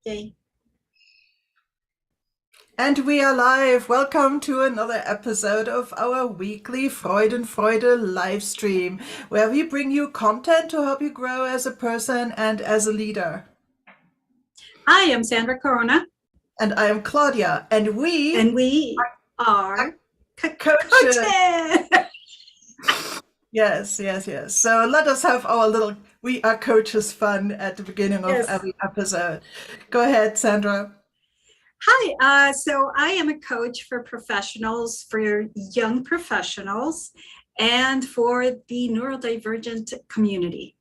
Yay. And we are live. Welcome to another episode of our weekly FreudenFreude live stream, where we bring you content to help you grow as a person and as a leader. Hi, I'm Sandra Corona, And I am Claudia, and we and we are are coaches. coaches. Yes. So let us have our little we are coaches fun at the beginning of Yes. every episode. Go ahead, Sandra. Hi. So I am a coach for professionals, for young professionals, and for the neurodivergent community.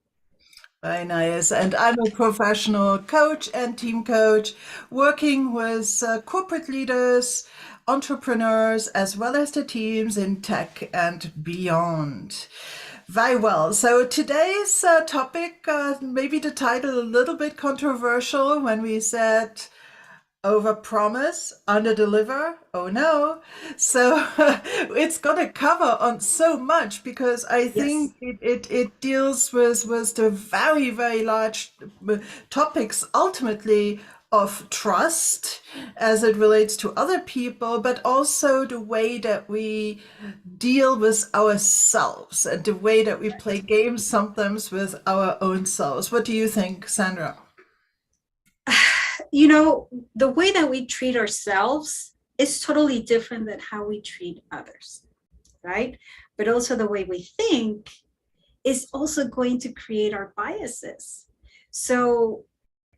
Very nice. And I'm a professional coach and team coach working with corporate leaders, entrepreneurs, as well as the teams in tech and beyond. Very well. So today's topic, maybe the title a little bit controversial when we said overpromise, underdeliver. Oh no. So it's got to cover on so much because I Yes. think it deals with the very large topics ultimately of trust as it relates to other people, but also the way that we deal with ourselves and the way that we play games sometimes with our own selves. What do you think, Sandra? The way that we treat ourselves is totally different than how we treat others, right? But also the way we think is also going to create our biases. So,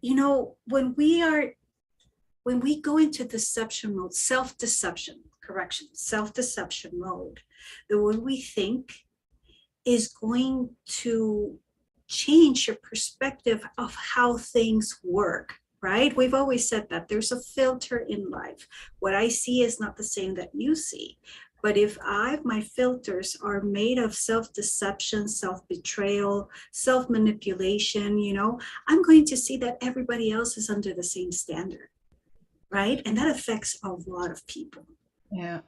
when we go into deception mode, self-deception, correction, self-deception mode, the way we think is going to change your perspective of how things work, right? We've always said that there's a filter in life. What I see is not the same that you see. But if my filters are made of self-deception, self-betrayal, self-manipulation, I'm going to see that everybody else is under the same standard, right? And that affects a lot of people. Yeah.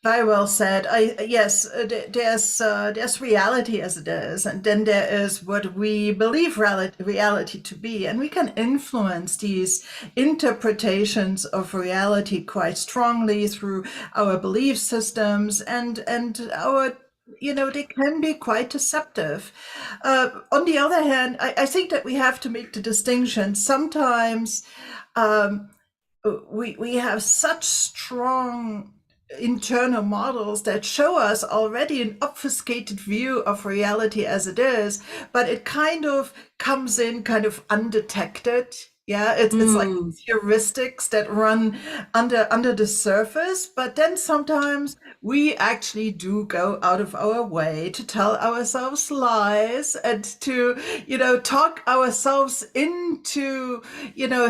Very well said. Yes, there's reality as it is, and then there is what we believe reality to be, and we can influence these interpretations of reality quite strongly through our belief systems and our they can be quite deceptive. On the other hand, I think that we have to make the distinction. Sometimes um, we have such strong internal models that show us already an obfuscated view of reality as it is, but it kind of comes in kind of undetected. Yeah, it's like Mm. heuristics that run under the surface, but then sometimes we actually do go out of our way to tell ourselves lies and to, talk ourselves into,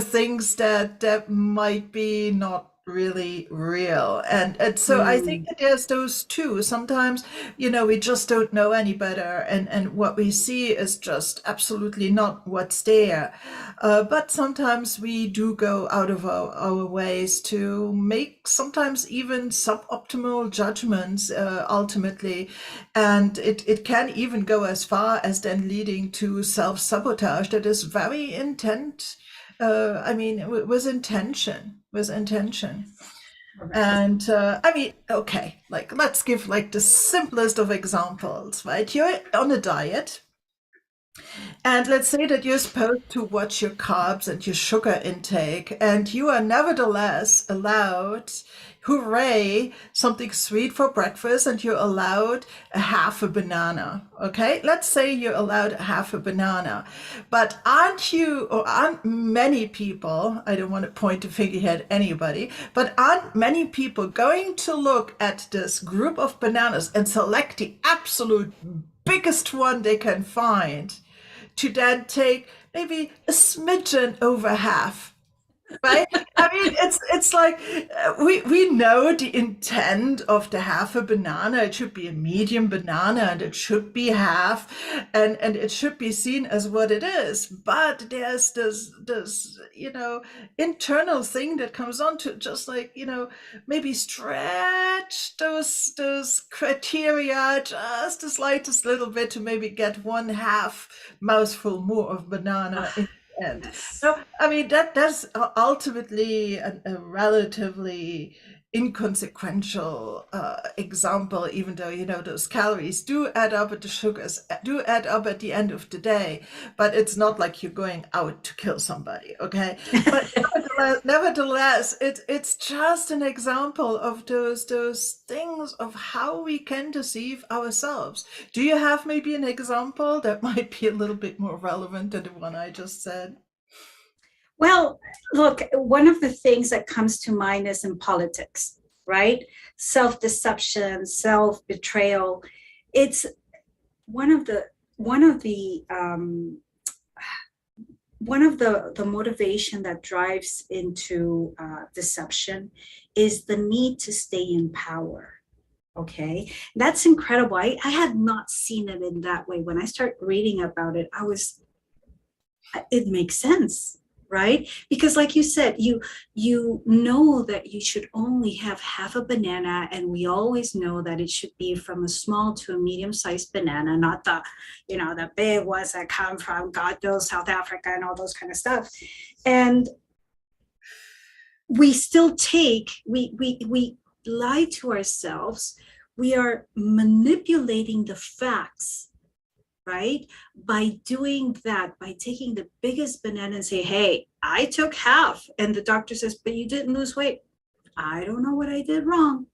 things that might be not really real. And so I think Mm. that there's those two. Sometimes, we just don't know any better, and what we see is just absolutely not what's there. But sometimes we do go out of our ways to make sometimes even suboptimal judgments ultimately. And it can even go as far as then leading to self-sabotage that is very intent. I mean, with intention, with intention. Correct. And I mean, okay, like let's give like the simplest of examples, right? You're on a diet, and let's say that you're supposed to watch your carbs and your sugar intake, and you are nevertheless allowed, hooray, something sweet for breakfast, and you're allowed a half a banana. Okay, let's say you're allowed a half a banana, but aren't many people, I don't want to point a finger at anybody, but aren't many people going to look at this group of bananas and select the absolute biggest one they can find? To then take maybe a smidgen over half, right? I mean, it's like we know the intent of the half a banana. It should be a medium banana, and it should be half, and it should be seen as what it is. But there's this internal thing that comes on to just like maybe stretch those criteria just the slightest little bit to maybe get one half mouthful more of banana in Ah, end. Yes. No, I mean that's ultimately a relatively inconsequential example, even though those calories do add up, and the sugars do add up at the end of the day. But it's not like you're going out to kill somebody, okay? But nevertheless, it's just an example of those things of how we can deceive ourselves. Do you have maybe an example that might be a little bit more relevant than the one I just said? Well, look, one of the things that comes to mind is in politics, right? Self-deception, self-betrayal. It's one of the one of the motivation that drives into deception is the need to stay in power. Okay, that's incredible. I had not seen it in that way. When I start reading about it, it makes sense, right? Because like you said, you know that you should only have half a banana, and we always know that it should be from a small to a medium-sized banana, not the big ones that come from God knows South Africa and all those kind of stuff. And we still we lie to ourselves. We are manipulating the facts, right? By doing that, by taking the biggest banana and say, hey, I took half. And the doctor says, but you didn't lose weight. I don't know what I did wrong.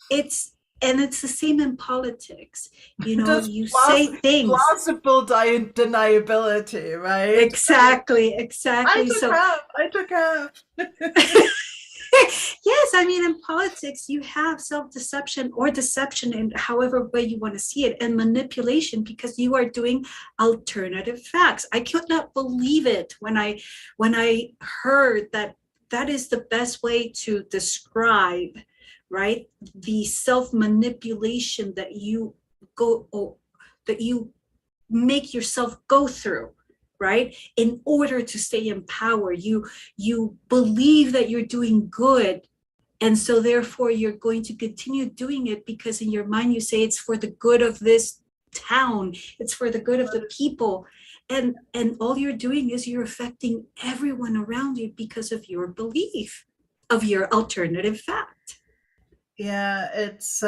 It's the same in politics. Just You say things. plausible deniability, right? Exactly, I exactly. took So half. I took half. yes, I mean, in politics, you have self-deception or deception in however way you want to see it, and manipulation because you are doing alternative facts. I could not believe it when I heard that that is the best way to describe, right, the self-manipulation that you go that you make yourself go through, right, in order to stay in power. You believe that you're doing good, and so therefore you're going to continue doing it because in your mind you say it's for the good of this town, it's for the good of the people, and all you're doing is you're affecting everyone around you because of your belief of your alternative fact. Yeah, it's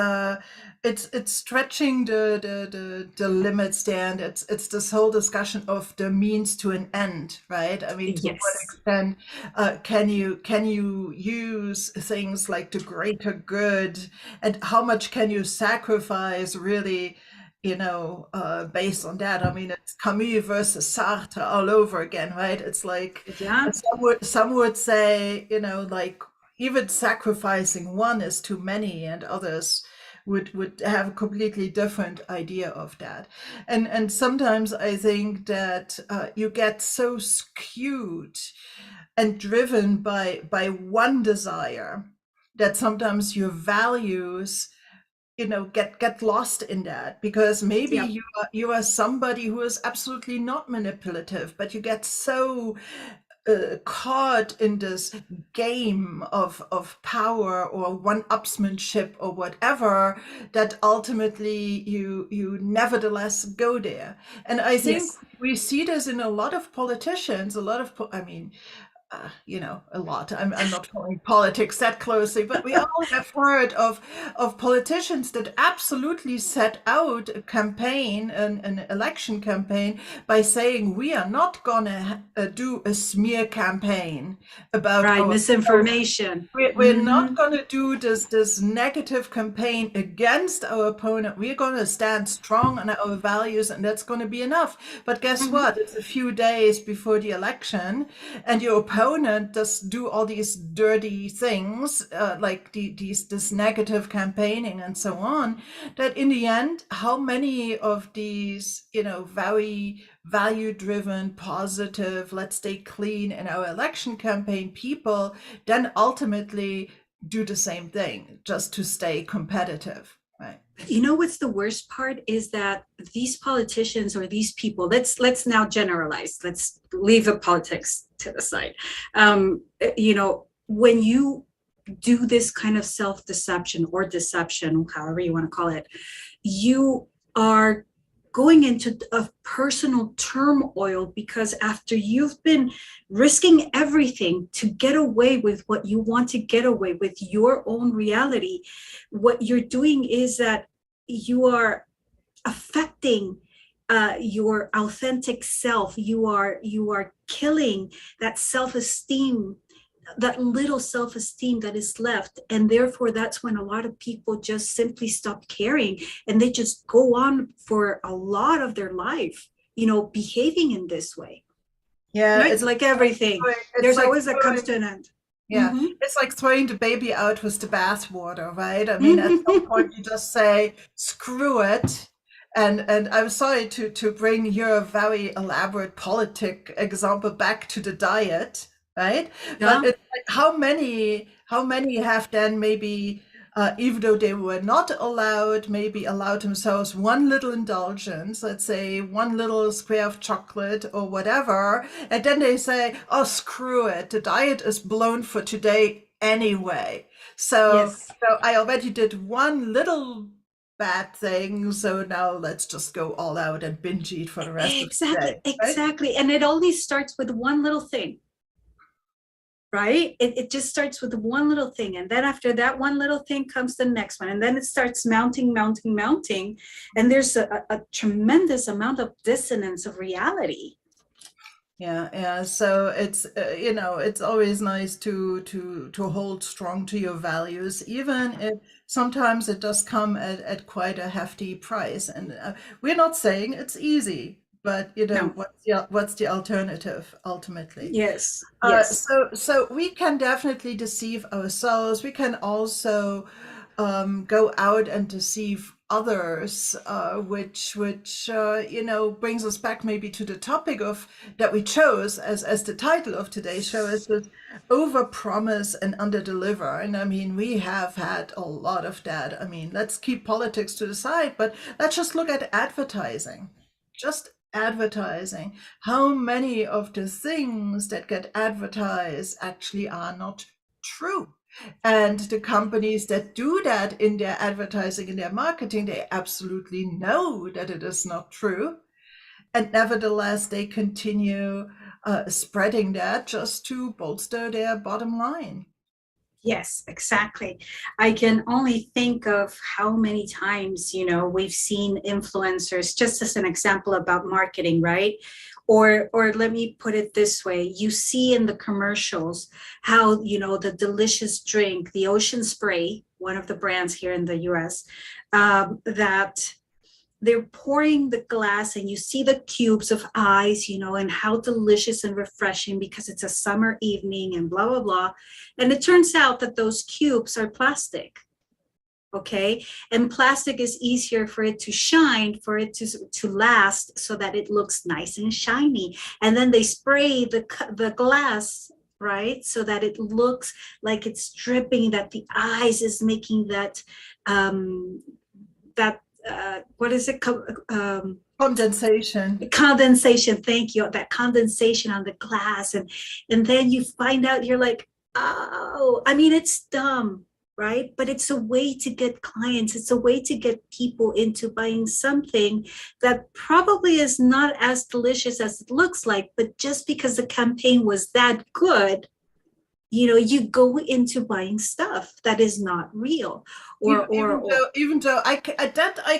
stretching the limits there, and it's this whole discussion of the means to an end, right? I mean, to what Yes. extent can you use things like the greater good, and how much can you sacrifice really, based on that? I mean, it's Camus versus Sartre all over again, right? It's like Yeah. some would say, like even sacrificing one is too many, and others would have a completely different idea of that. And sometimes I think that you get so skewed and driven by one desire that sometimes your values get lost in that, because maybe Yeah. you are somebody who is absolutely not manipulative, but you get so caught in this game of power or one-upsmanship or whatever, that ultimately you nevertheless go there. And I think Yes. we see this in a lot of politicians, I mean, a lot. I'm not following politics that closely, but we all have heard of politicians that absolutely set out a campaign, an election campaign, by saying we are not gonna do a smear campaign about Right. our Misinformation. we're not Hmm. going to do this negative campaign against our opponent. We're going to stand strong on our values, and that's going to be enough. But guess Hmm. what? It's a few days before the election, and your opponent does do all these dirty things, like this negative campaigning and so on. That in the end, how many of these, very value driven, positive, let's stay clean in our election campaign people then ultimately do the same thing just to stay competitive, right? You know what's the worst part is that these politicians or these people, let's now generalize. Let's leave the politics to the side. When you do this kind of self-deception or deception, however you want to call it, you are going into a personal turmoil, because after you've been risking everything to get away with what you want to get away with, your own reality, what you're doing is that you are affecting your authentic self. You are killing that self-esteem, that little self-esteem that is left, and therefore that's when a lot of people just simply stop caring, and they just go on for a lot of their life, behaving in this way. Yeah, Right, like everything, it's there's like always a comes to an end. yeah, Mm-hmm. it's like throwing the baby out with the bathwater, right? I mean, at some Mm-hmm. point you just say, screw it. And I'm sorry to bring your very elaborate politic example back to the diet, right? But Yeah. it's like how many have then maybe even though they were not allowed, maybe allowed themselves one little indulgence, let's say one little square of chocolate or whatever, and then they say, oh, screw it, the diet is blown for today anyway. So, Yes. so I already did one little bad thing, so now let's just go all out and binge eat for the rest of the Exactly, day, right? exactly. And it only starts with one little thing, right? It just starts with one little thing. And then after that one little thing comes the next one. And then it starts mounting, mounting, mounting. And there's a tremendous amount of dissonance of reality. Yeah, yeah. So it's it's always nice to hold strong to your values, even if sometimes it does come at quite a hefty price. And we're not saying it's easy, but No. what's the alternative ultimately? Yes. Uh, Yes. so so we can definitely deceive ourselves. We can also go out and deceive others, which brings us back maybe to the topic of that we chose as the title of today's show is this overpromise and underdeliver. And I mean, we have had a lot of that. I mean, let's keep politics to the side, but let's just look at advertising. Just advertising. How many of the things that get advertised actually are not true? And the companies that do that in their advertising, in their marketing, they absolutely know that it is not true. And nevertheless, they continue spreading that just to bolster their bottom line. Yes, exactly. I can only think of how many times, we've seen influencers, just as an example about marketing, right? Or let me put it this way. You see in the commercials how, the delicious drink, the Ocean Spray, one of the brands here in the US, that they're pouring the glass and you see the cubes of ice, and how delicious and refreshing because it's a summer evening and blah, blah, blah. And it turns out that those cubes are plastic. Okay. And plastic is easier for it to shine, for it to last so that it looks nice and shiny. And then they spray the glass, right? So that it looks like it's dripping, that the ice is making that what is it? Condensation. Condensation. Thank you. That condensation on the glass, and then you find out you're like, oh, I mean, it's dumb, right? But it's a way to get clients. It's a way to get people into buying something that probably is not as delicious as it looks like, but just because the campaign was that good, you go into buying stuff that is not real, or Even, or even or though, even though I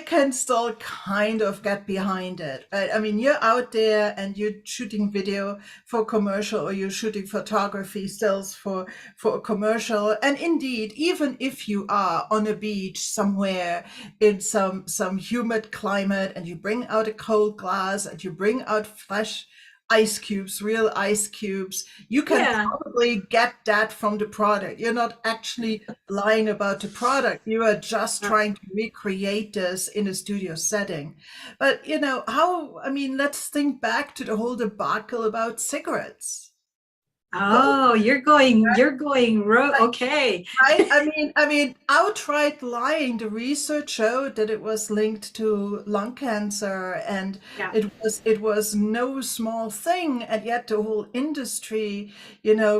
can still kind of get behind it, right? I mean, you're out there and you're shooting video for commercial, or you're shooting photography stills for a commercial. And indeed, even if you are on a beach somewhere in some humid climate, and you bring out a cold glass and you bring out fresh ice cubes, real ice cubes, you can yeah. probably get that from the product. You're not actually lying about the product. You are just trying to recreate this in a studio setting. But I mean, let's think back to the whole debacle about cigarettes. Oh, okay. Right? I mean, outright lying. The research showed that it was linked to lung cancer, and Yeah. it was no small thing, and yet the whole industry,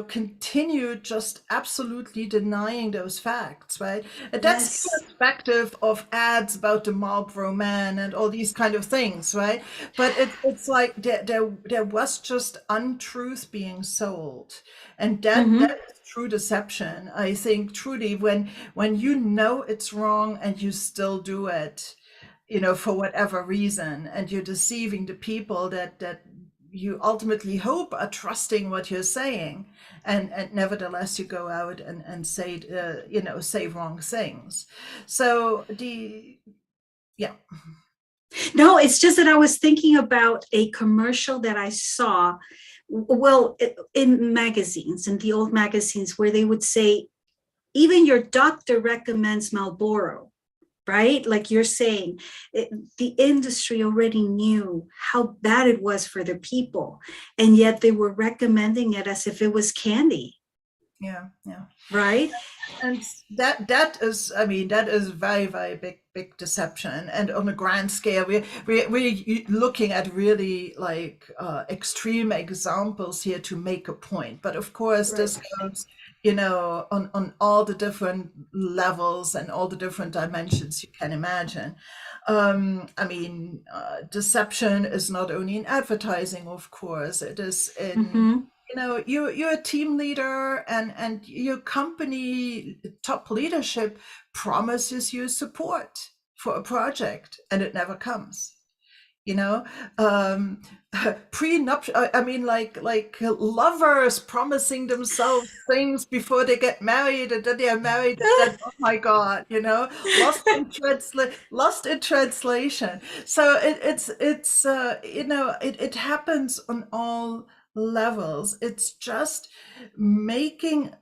continued just absolutely denying those facts, right? And that's Yes. irrespective of ads about the Marlboro Man and all these kind of things, right? But it's like there was just untruth being sold, and that Hmm. is true deception. I think truly when you know it's wrong and you still do it, for whatever reason, and you're deceiving the people that you ultimately hope are trusting what you're saying, and nevertheless you go out and say wrong things. So the yeah. No, it's just that I was thinking about a commercial that I saw, well, in magazines, in the old magazines, where they would say, even your doctor recommends Marlboro, right? Like you're saying, the industry already knew how bad it was for the people, and yet they were recommending it as if it was candy, Yeah. right? And that is, I mean, that is very, very big deception. And on a grand scale, we're looking at really like extreme examples here to make a point. But of course, Right. this goes, on all the different levels and all the different dimensions you can imagine. I mean, deception is not only in advertising, of course, it is in, Mm-hmm. you're a team leader, and your company top leadership promises you support for a project, and it never comes. you know um Prenup, I mean, like lovers promising themselves things before they get married, and then they are married, and then, oh my god, lost in translation. So it happens on all levels. It's just making,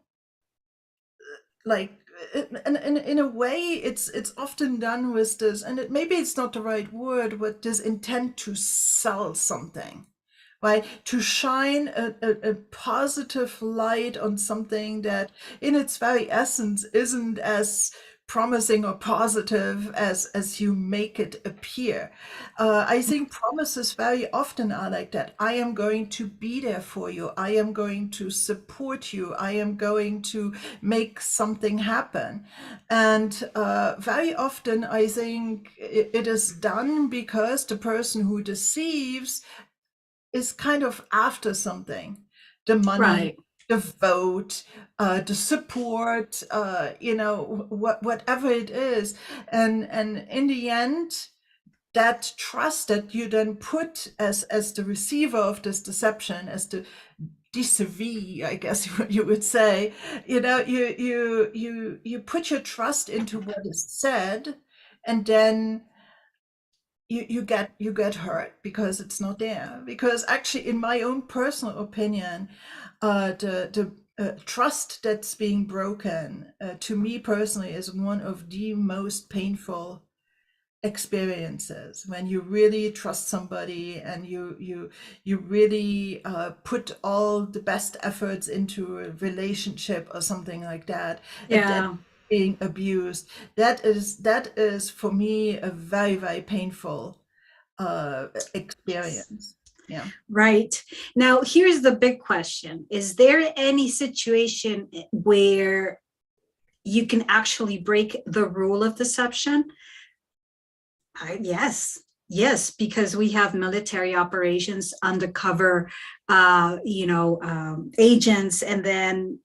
like, in a way, it's often done with this, and maybe it's not the right word, but this intent to sell something, right? To shine a positive light on something that in its very essence isn't as promising or positive as you make it appear. I think promises very often are like that. I am going to be there for you. I am going to support you. I am going to make something happen. And very often, I think it is done because the person who deceives is kind of after something: the money, Right. the vote, the support, whatever it is. And in the end, that trust that you then put as the receiver of this deception, as the deceiver, I guess you would say, you put your trust into what is said, and then you get hurt because it's not there. Because actually, in my own personal opinion, the trust that's being broken, to me personally, is one of the most painful experiences, when you really trust somebody, and you really put all the best efforts into a relationship or something like that, and then Yeah. being abused. That is for me a very, very painful Yes. experience. Yeah. Right. Now, here's the big question. Is there any situation where you can actually break the rule of deception? Yes. Yes, because we have military operations, undercover, agents, and then,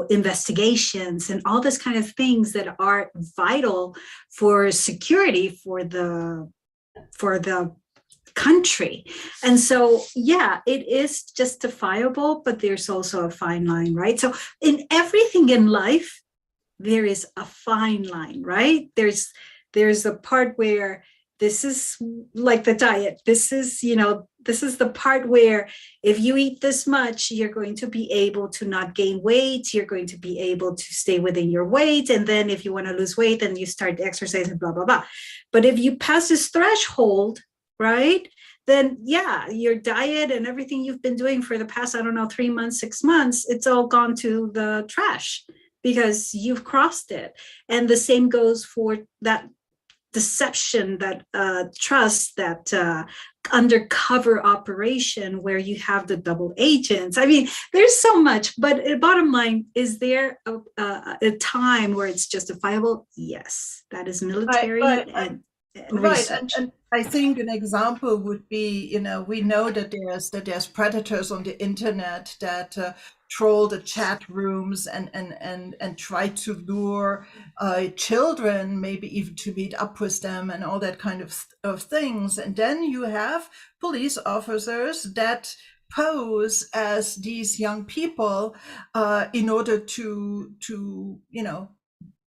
investigations and all this kind of things that are vital for security for the country. And so, yeah, it is justifiable, but there's also a fine line, right? So in everything in life, there is a fine line, right? There's a part where this is like the diet. This is the part where if you eat this much, you're going to be able to not gain weight. You're going to be able to stay within your weight. And then if you want to lose weight, then you start exercising, blah, blah, blah. But if you pass this threshold, right, then yeah, your diet and everything you've been doing for the past, I don't know, 3 months, 6 months, it's all gone to the trash because you've crossed it. And the same goes for that deception, that trust, that undercover operation where you have the double agents. I mean, there's so much, but bottom line, is there a time where it's justifiable? Yes, that is Right, military right, and right. research. And I think an example would be, we know that there's predators on the internet that troll the chat rooms and try to lure children, maybe even to meet up with them and all that kind of things. And then you have police officers that pose as these young people in order to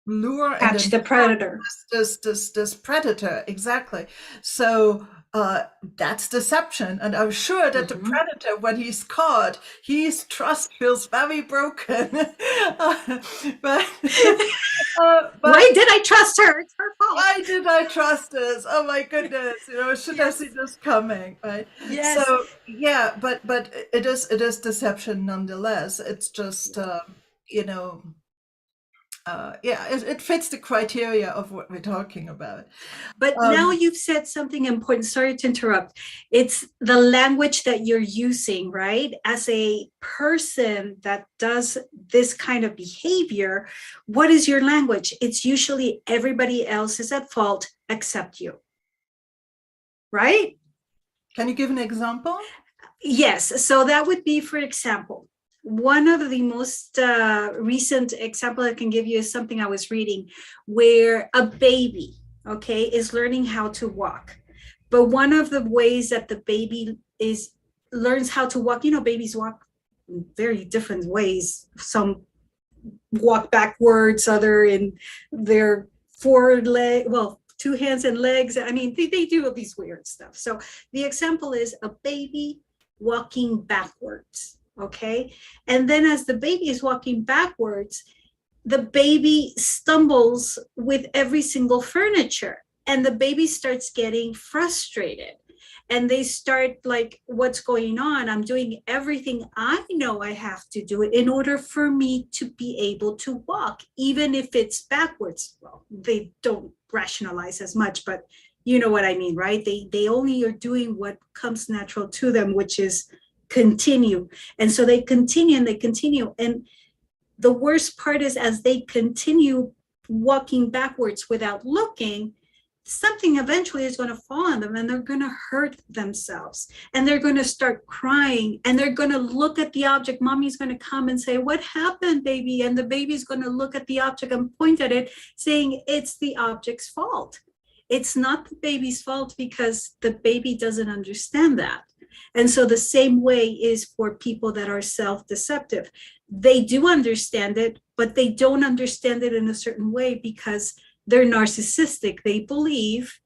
lure and Catch then the predator. this predator. Exactly. So that's deception, and I'm sure that the Mhm. predator, when he's caught, his trust feels very broken. But Why but did I trust her? It's her fault. why did I trust this? Oh my goodness, should have seen Yes. this coming, right? So Yes. yeah, but it is deception nonetheless. It's just you know yeah, it fits the criteria of what we're talking about. But now Um, you've said something important. Sorry to interrupt. It's the language that you're using, right? As a person that does this kind of behavior, what is your language? It's usually everybody else is at fault except you, right? can you give an example? Yes. So that would be, for example, one of the most recent example I can give you is something I was reading where a baby, okay, is learning how to walk. But one of the ways that the baby is learns how to walk, babies walk in very different ways. Some walk backwards, other in their forward leg, well, two hands and legs. I mean, they do all these weird stuff. So the example is a baby walking backwards. Okay. And then as the baby is walking backwards, the baby stumbles with every single furniture and the baby starts getting frustrated and they start like, what's going on? I'm doing everything I know I have to do it in order for me to be able to walk, even if it's backwards. Well, they don't rationalize as much, but you know what I mean, right? They only are doing what comes natural to them, which is continue. And so they continue and they continue. And the worst part is as they continue walking backwards without looking, something eventually is going to fall on them and they're going to hurt themselves and they're going to start crying and they're going to look at the object. Mommy's going to come and say, "What happened, baby?" And the baby's going to look at the object and point at it, saying it's the object's fault. It's not the baby's fault because the baby doesn't understand that. And so the same way is for people that are self-deceptive. They do understand it, but they don't understand it in a certain way because they're narcissistic. They believe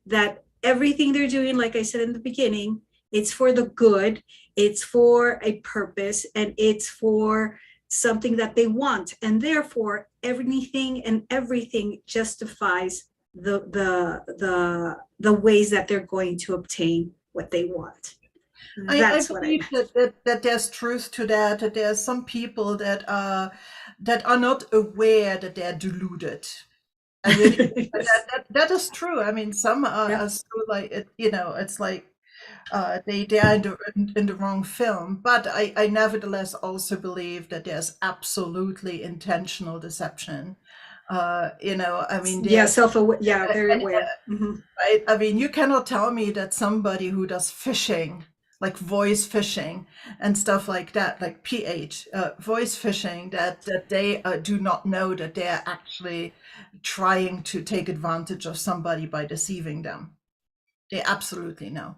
that everything they're doing, like I said in the beginning, it's for the good, it's for a purpose, and it's for something that they want. And therefore, anything and everything justifies the ways that they're going to obtain what they want. I That's what I believe meant. that there's truth to that. That there's some people that are not aware that they're deluded. I really think Yes. that is true. I mean, some Yeah. are so like it. It's like they are in the wrong film. But I nevertheless also believe that there's absolutely intentional deception. I mean, Yeah. there's Self-aware. Yeah. Very aware. Mhm. right? I mean, you cannot tell me that somebody who does phishing, like voice phishing and stuff like that, like voice phishing, that they do not know that they're actually trying to take advantage of somebody by deceiving them. They absolutely know.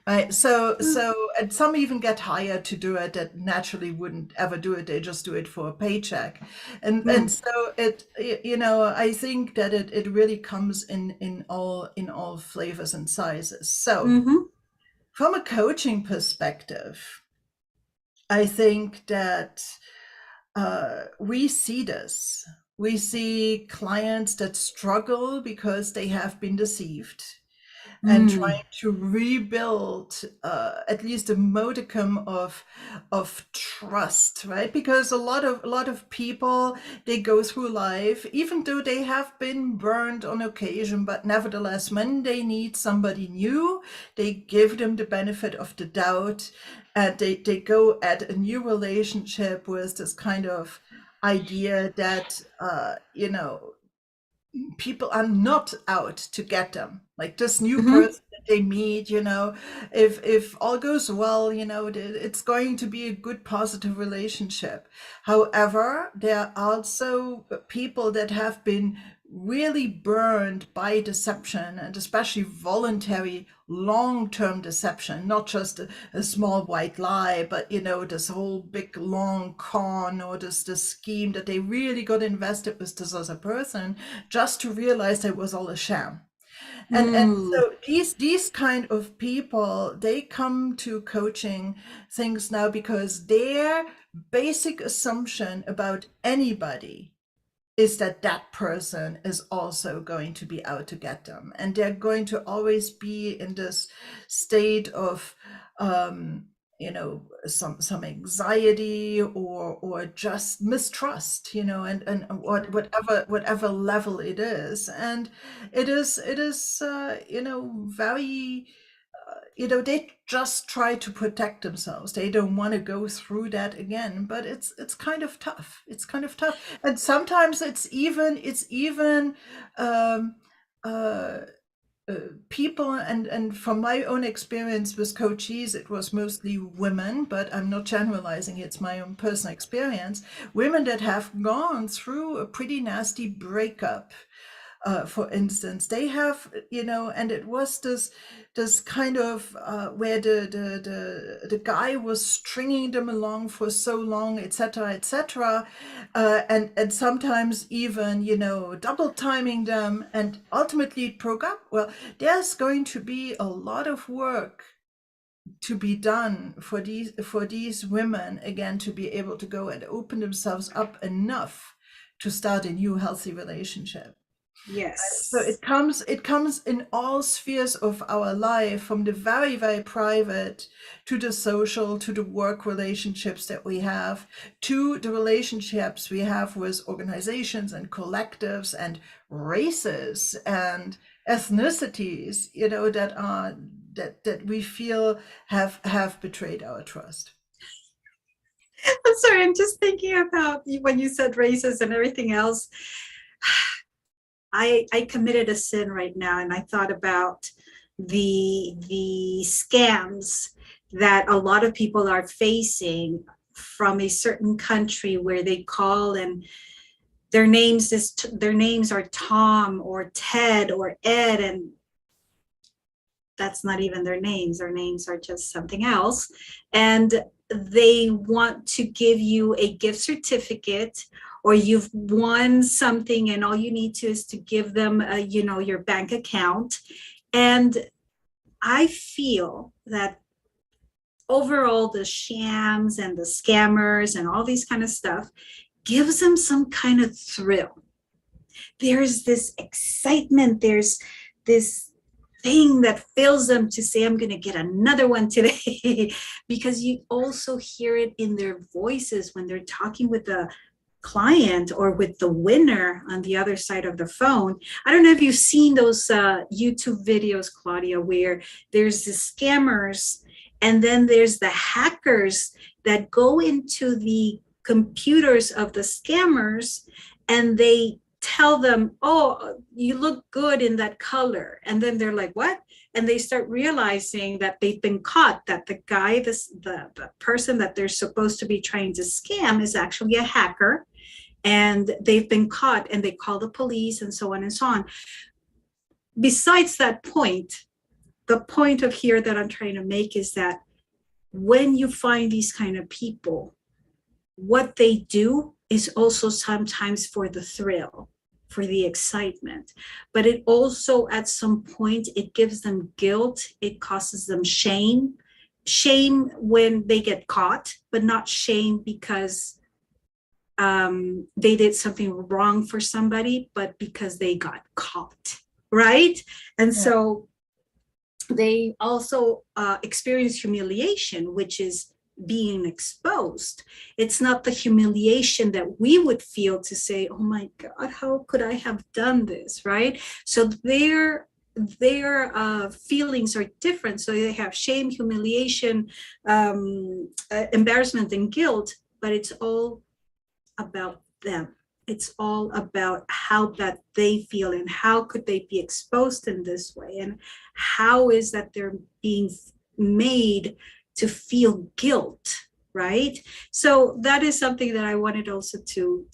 Right. And some even get hired to do it that naturally wouldn't ever do it. They just do it for a paycheck. And Mm. so I think that it really comes in all flavors and sizes. So Hmm. from a coaching perspective, I think that we see this. We see clients that struggle because they have been deceived. and Mm. trying to rebuild at least a modicum of trust, right? Because a lot of people, they go through life even though they have been burned on occasion, but nevertheless when they need somebody new, they give them the benefit of the doubt, and they go at a new relationship with this kind of idea that people are not out to get them, like this new Hmm. person that they meet, if all goes well, it's going to be a good positive relationship. However, there are also people that have been really burned by deception, and especially voluntary long-term deception, not just a small white lie, but this whole big long con, or this scheme that they really got invested with this other person, just to realize that it was all a sham. And Mm. so these kind of people, they come to coaching things now because their basic assumption about anybody is that that person is also going to be out to get them, and they're going to always be in this state of some anxiety, or just mistrust, and whatever level it is. And it is very, they just try to protect themselves. They don't want to go through that again, but it's kind of tough. It's kind of tough. And sometimes it's even um uh people, and from my own experience with coaches, it was mostly women, but I'm not generalizing, it's my own personal experience. Women that have gone through a pretty nasty breakup, for instance, they have, and it was this kind of where the guy was stringing them along for so long, etc., etc., and sometimes even, double timing them, and ultimately it broke up. Well, there's going to be a lot of work to be done for these women again, to be able to go and open themselves up enough to start a new healthy relationship. So Yes. it comes in all spheres of our life, from the very, very private, to the social, to the work relationships that we have, to the relationships we have with organizations and collectives and races and ethnicities, that we feel have betrayed our trust. I'm sorry, I'm just thinking about when you said races and everything else. I committed a sin right now, and I thought about the scams that a lot of people are facing from a certain country, where they call and their names are Tom or Ted or Ed, and that's not even their names. Their names are just something else. And they want to give you a gift certificate, or you've won something, and all you need to is to give them your bank account. And I feel that overall the shams and the scammers and all these kind of stuff gives them some kind of thrill. There's this excitement, there's this thing that fills them to say, I'm going to get another one today. Because you also hear it in their voices when they're talking with the client or with the winner on the other side of the phone. I don't know if you've seen those YouTube videos, Claudia, where there's the scammers and then there's the hackers that go into the computers of the scammers, and they tell them, oh, you look good in that color. And then they're like, what? And they start realizing that they've been caught, that the guy, the person that they're supposed to be trying to scam is actually a hacker, and they've been caught, and they call the police and so on and so on. Besides that point, the point of here that I'm trying to make is that when you find these kind of people, what they do is also sometimes for the thrill, for the excitement, but it also at some point it gives them guilt, it causes them shame when they get caught, but not shame because they did something wrong for somebody, but because they got caught, right? And Yeah. so they also experience humiliation, which is being exposed. It's not the humiliation that we would feel to say, oh my God, how could I have done this, right? So their feelings are different. So they have shame, humiliation, embarrassment, and guilt, but it's all about them. It's all about how that they feel and how could they be exposed in this way, and how is that they're being made to feel guilt, right? So that is something that I wanted also to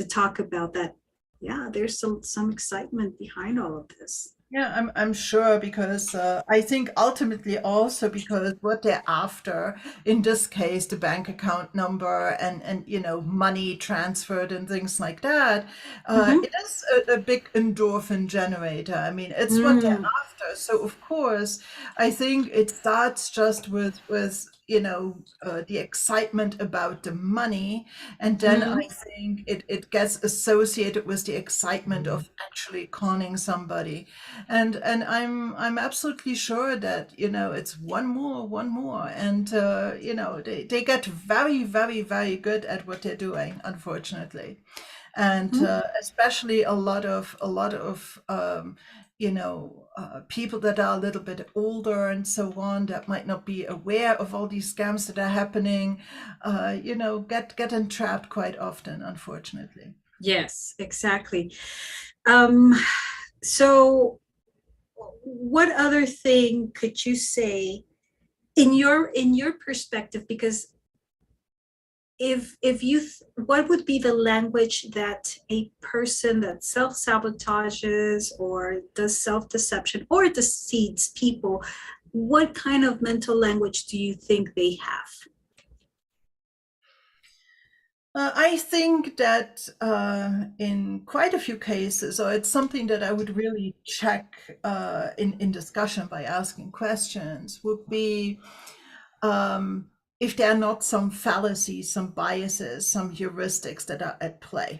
talk about. That yeah, there's some excitement behind all of this. Yeah, I'm sure because I think ultimately also because what they're after, in this case, the bank account number and money transferred and things like that, Mm-hmm. it is a big endorphin generator. I mean, it's what they're Mm, after. So of course, I think it starts just with the excitement about the money, and then I mm, think it gets associated with the excitement of actually conning somebody. And I'm absolutely sure that it's one more, and they get very very very good at what they're doing, unfortunately. And mm. especially a lot of people that are a little bit older and so on, that might not be aware of all these scams that are happening, get entrapped quite often, unfortunately. Yes, exactly. Um, so what other thing could you say in your perspective? Because if you what would be the language that a person that self-sabotages or does self-deception or deceives people, what kind of mental language do you think they have? I think that in quite a few cases, or it's something that I would really check in discussion by asking questions, would be um, if there are not some fallacies, some biases, some heuristics that are at play.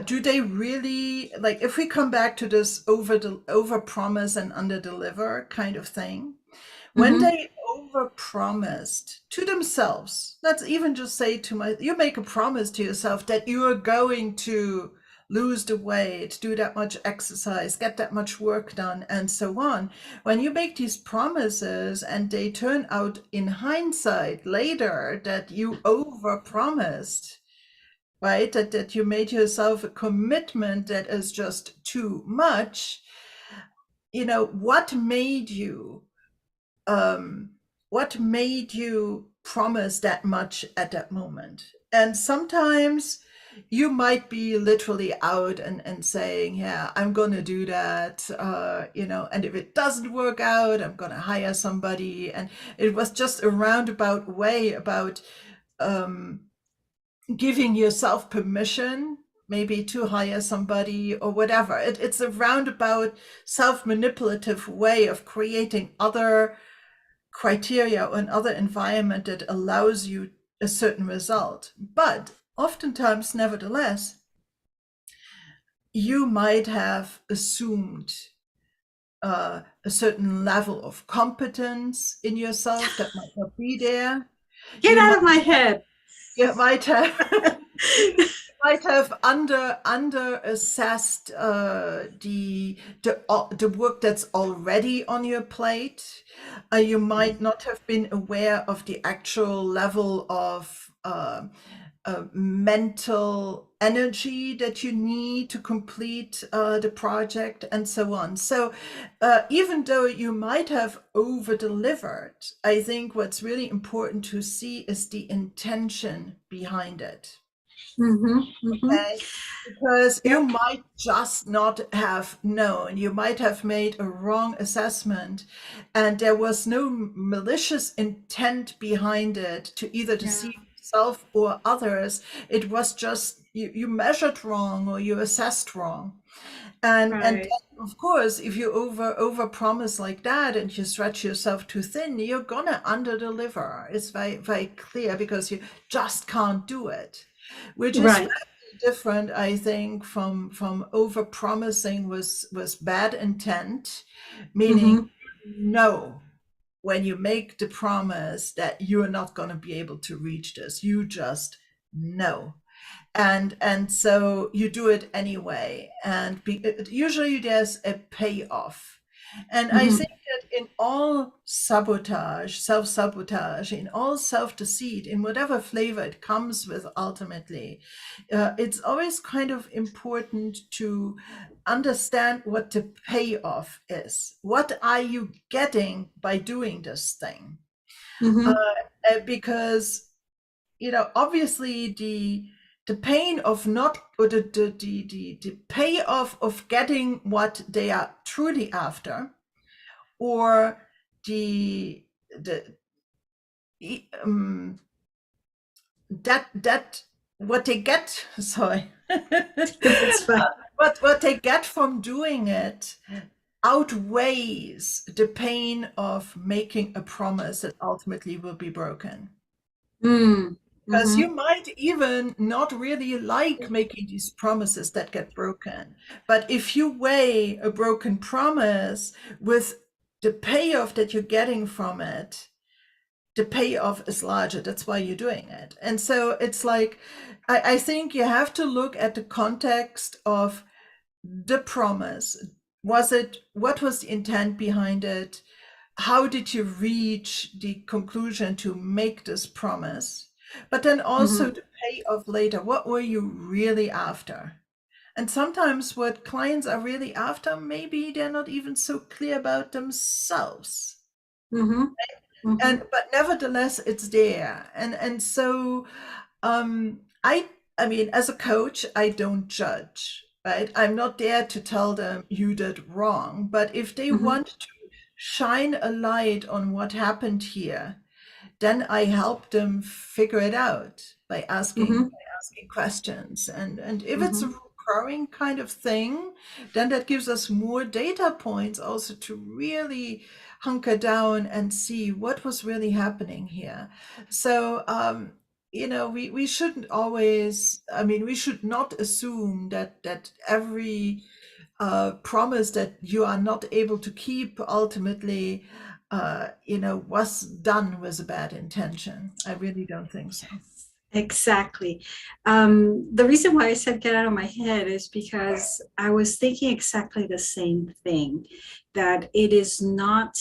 Do they really, like, if we come back to this over promise and under deliver kind of thing, when Mm-hmm. they overpromised to themselves, let's even just say you make a promise to yourself that you are going to lose the weight, do that much exercise, get that much work done, and so on. When you make these promises and they turn out in hindsight later that you overpromised, right? That you made yourself a commitment that is just too much. What made you um, promise that much at that moment? And sometimes you might be literally out and saying, yeah, I'm going to do that, and if it doesn't work out, I'm going to hire somebody. And it was just a roundabout way about um, giving yourself permission maybe to hire somebody or whatever. It's a roundabout self-manipulative way of creating other criteria or another environment that allows you a certain result. But oftentimes, nevertheless, you might have assumed a certain level of competence in yourself that might not be there. Get You out might of my head. might have under assessed the work that's already on your plate. You might not have been aware of the actual level of mental energy that you need to complete the project, and so on. So even though you might have over delivered, I think what's really important to see is the intention behind it. Mm-hmm, mm-hmm. Okay, because you Yep. might just not have known, you might have made a wrong assessment, and there was no malicious intent behind it to either Yeah. deceive yourself or others. It was just you measured wrong or you assessed wrong. And Right. then, of course, if you over promise like that and you stretch yourself too thin, you're gonna under deliver. It's very very clear because you just can't do it, which is Right. very different, I think, from over promising with bad intent, meaning Mm-hmm. know when you make the promise that you're not going to be able to reach this. You just know. And so you do it anyway, and usually there's a payoff. And I Mhm. think that in all sabotage, self-sabotage, in all self-deceit, in whatever flavor it comes with ultimately, it's always kind of important to understand what the payoff is. What are you getting by doing this thing? Mhm. Because obviously the pain of not, or the payoff of getting what they are truly after, or the um, that what they get, sorry, That's fine. what they get from doing it outweighs the pain of making a promise that ultimately will be broken. Mm. Because you Mhm. might even not really like making these promises that get broken. But if you weigh a broken promise with the payoff that you're getting from it, the payoff is larger. That's why you're doing it. And so it's like, I think you have to look at the context of the promise. What was the intent behind it? How did you reach the conclusion to make this promise? But then also Mhm. the payoff later. What were you really after? And sometimes what clients are really after, maybe they're not even so clear about themselves. Mhm. And Mhm. but nevertheless, it's there. And so um, I I mean, as a coach, I don't judge, right? I'm not there to tell them you did wrong, but if they Mhm. want to shine a light on what happened here, then I help them figure it out by asking Mhm. by asking questions. And if it's a Mhm. recurring kind of thing, then that gives us more data points also to really hunker down and see what was really happening here. So we shouldn't always, I mean, we should not assume that every promise that you are not able to keep ultimately was done with a bad intention. I really don't think so. Exactly. The reason why I said get out of my head is because I was thinking exactly the same thing, that it is not,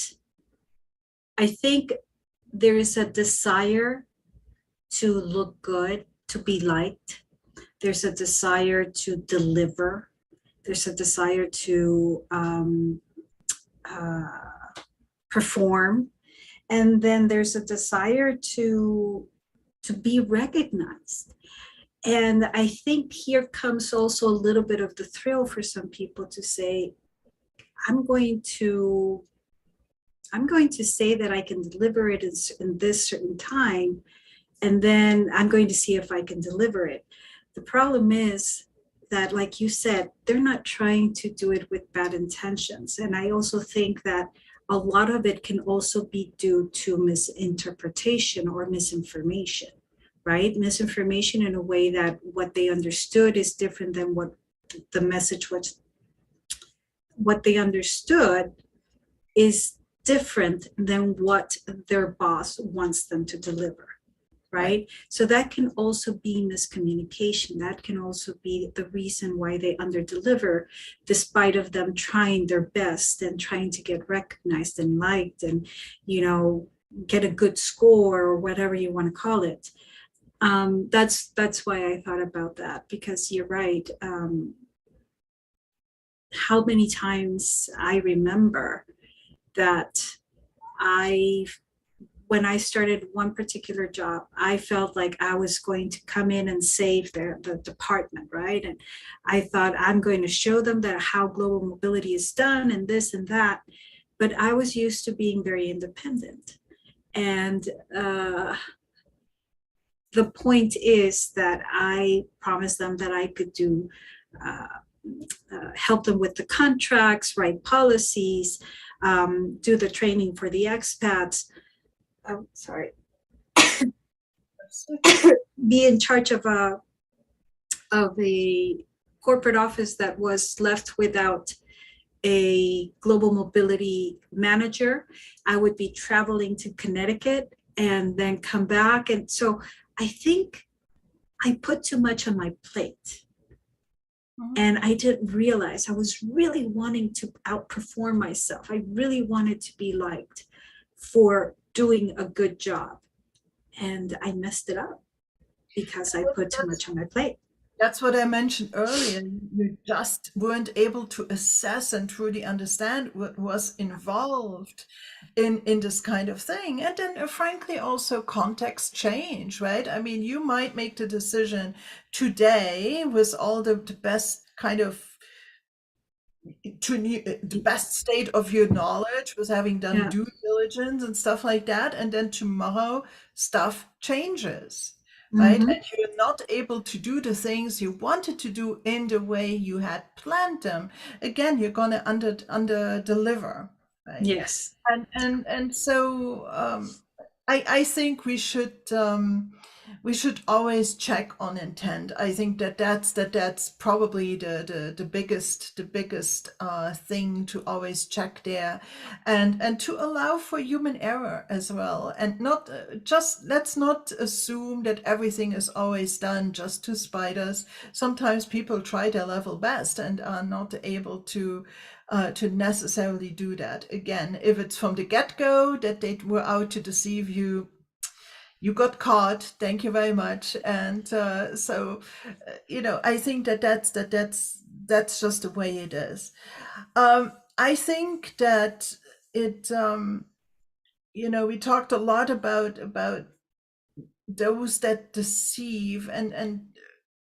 I think there is a desire to look good, to be liked. There's a desire to deliver. There's a desire to uh, perform. And then there's a desire to be recognized. And I think here comes also a little bit of the thrill for some people to say, I'm going to I'm going to say that I can deliver it in this certain time, and then I'm going to see if I can deliver it. The problem is that, like you said, they're not trying to do it with bad intentions. And I also think that a lot of it can also be due to misinterpretation or misinformation, right? Misinformation in a way that what they understood is different than what the message was. What they understood is different than what their boss wants them to deliver, Right. right? So that can also be miscommunication. That can also be the reason why they underdeliver, despite of them trying their best and trying to get recognized and liked and, get a good score or whatever you want to call it. That's why I thought about that, because you're right. How many times I remember that I when I started one particular job, I felt like I was going to come in and save the department, right? And I thought I'm going to show them that how global mobility is done and this and that. But I was used to being very independent. And the point is that I promised them that I could uh, help them with the contracts, write policies, do the training for the expats. Oh, sorry, be in charge of a corporate office that was left without a global mobility manager, I would be traveling to Connecticut and then come back. And so I think I put too much on my plate. Mhm. And I didn't realize I was really wanting to outperform myself. I really wanted to be liked for doing a good job. And I messed it up because I put too much on my plate. That's what I mentioned earlier. You just weren't able to assess and truly understand what was involved in this kind of thing. And then, frankly, also context change, right? I mean, you might make the decision today with all the best kind of the best state of your knowledge with having done Yeah. due diligence and stuff like that, and then tomorrow stuff changes, right? Mm-hmm. And you're not able to do the things you wanted to do in the way you had planned them. Again, you're going to under deliver, right? Yes. And so I think we should always check on intent. I think that's probably the biggest thing to always check there, and to allow for human error as well, and not just let's not assume that everything is always done just to spite us. Sometimes people try their level best and are not able to necessarily do that. Again, if it's from the get-go that they were out to deceive you, you got caught. Thank you very much. And I think that's just the way it is. I think that it, we talked a lot about those that deceive, and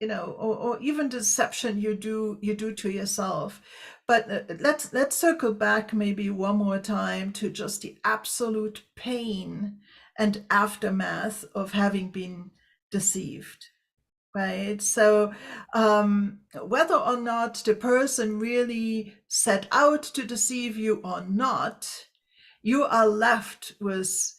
or even deception you do to yourself. But let's circle back maybe one more time to just the absolute pain and aftermath of having been deceived, right? So whether or not the person really set out to deceive you or not, you are left with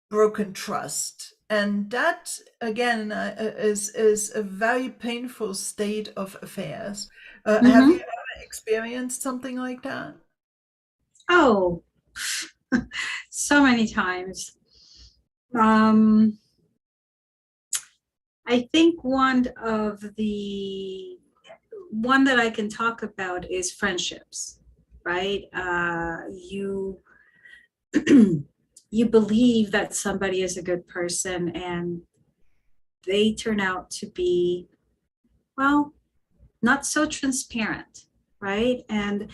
broken trust, and that again is a very painful state of affairs. Have you Mm-hmm. ever experienced something like that? Oh, so many times. Um, I think one that I can talk about is friendships, right? You believe that somebody is a good person and they turn out to be, well, not so transparent, right? And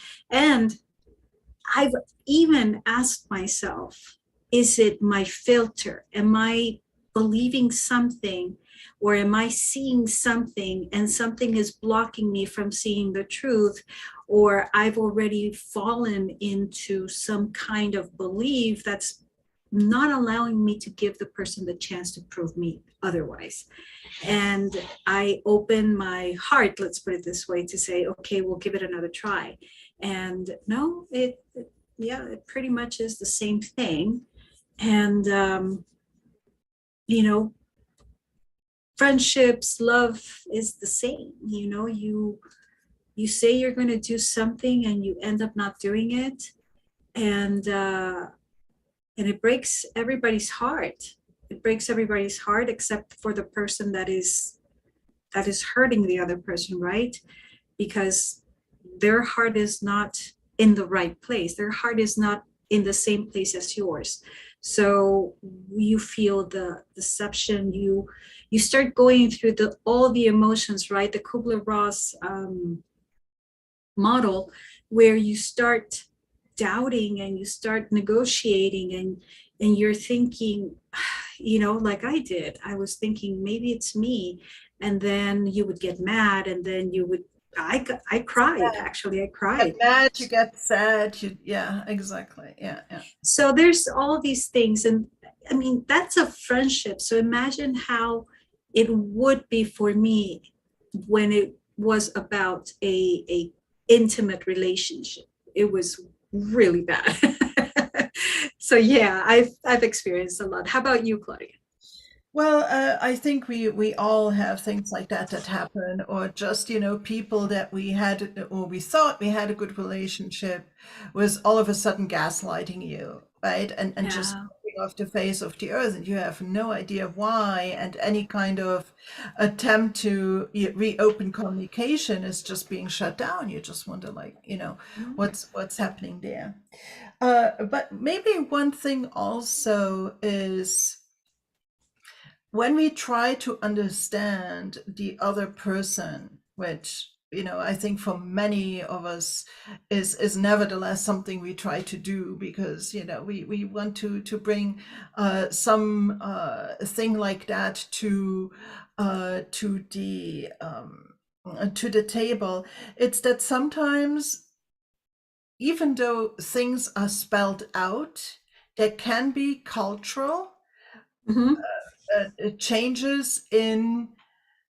I've even asked myself, is it my filter? Am I believing something, or am I seeing something and something is blocking me from seeing the truth? Or I've already fallen into some kind of belief that's not allowing me to give the person the chance to prove me otherwise. And I open my heart, let's put it this way, to say, okay, we'll give it another try. And no, yeah, it pretty much is the same thing. And, you know, friendships, love is the same. You say you're going to do something and you end up not doing it. And it breaks everybody's heart. It breaks everybody's heart except for the person that is hurting the other person, right? Because their heart is not in the right place. Their heart is not in the same place as yours. So you feel the deception. You start going through all the emotions, right? The Kubler-Ross model, where you start doubting and you start negotiating, and you're thinking, like I did. I was thinking maybe it's me, and then you would get mad, and then I cried. Actually, I Get cried. mad, you get sad, yeah, exactly, yeah. So there's all these things, and I mean that's a friendship. So imagine how it would be for me when it was about a intimate relationship. It was really bad. So yeah, I've experienced a lot. How about you, Claudia? Well, I think we all have things like that that happen, or just, people that we had or we thought we had a good relationship was all of a sudden gaslighting you, right? And just Yeah. dropping off the face of the earth, and you have no idea why. And any kind of attempt to reopen communication is just being shut down. You just wonder, like, Mm. what's happening there. But maybe one thing also is when we try to understand the other person, which I think for many of us is nevertheless something we try to do, because we want to bring some thing like that to the table. It's that sometimes, even though things are spelled out, there can be cultural Mhm. changes in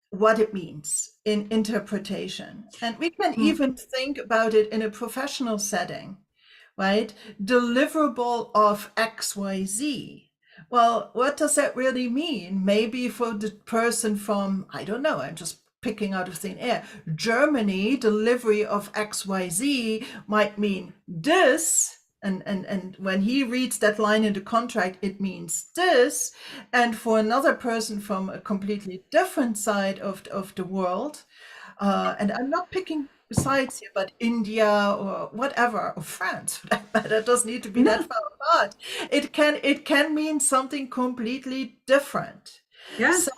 what it means in interpretation. And we can Mm. even think about it in a professional setting, right? Deliverable of XYZ. Well, what does that really mean? Maybe for the person from, I don't know, I'm just picking out of thin air, Germany, delivery of XYZ might mean this. And when he reads that line in the contract, it means this. And for another person from a completely different side of the world, and I'm not picking sides here, but India or whatever, or France for that matter, doesn't need to be that No. far apart. It can mean something completely different. Yeah. So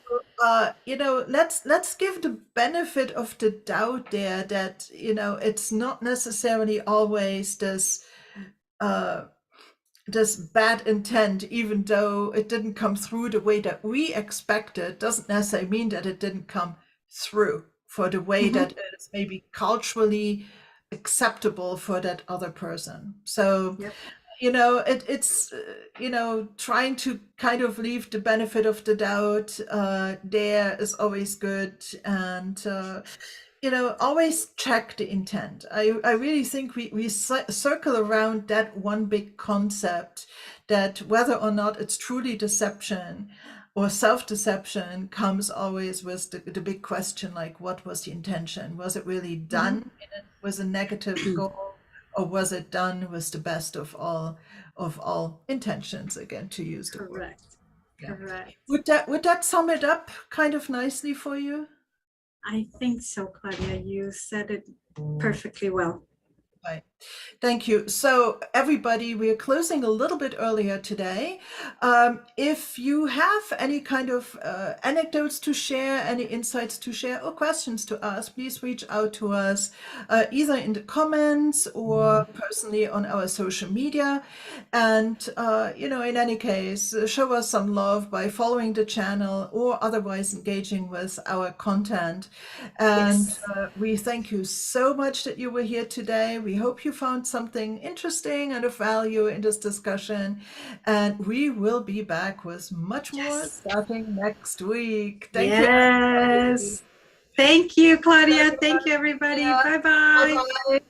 let's give the benefit of the doubt there, that it's not necessarily always uh, this bad intent, even though it didn't come through the way that we expected, doesn't necessarily mean that it didn't come through for the way that Mhm. is maybe culturally acceptable for that other person. So, Yep. it's trying to kind of leave the benefit of the doubt there is always good. And always check the intent. I really think we circle around that one big concept, that whether or not it's truly deception or self-deception comes always with the big question, like, what was the intention? Was it really done Mhm. with a negative goal, or was it done with the best of all intentions, again, to use the word? Correct. Yeah. Correct. Would that sum it up kind of nicely for you? I think so, Claudia. You said it perfectly well. Right. Thank you. So, everybody, we're closing a little bit earlier today. If you have any kind of anecdotes to share, any insights to share, or questions to ask, please reach out to us either in the comments or personally on our social media. And, in any case, show us some love by following the channel or otherwise engaging with our content. And Yes. we thank you so much that you were here today. We hope you found something interesting and of value in this discussion. And we will be back with much more Yes. starting next week. Thank you, everybody. Yes. Thank you, Claudia. Thank you, Bye everybody. Bye bye. bye.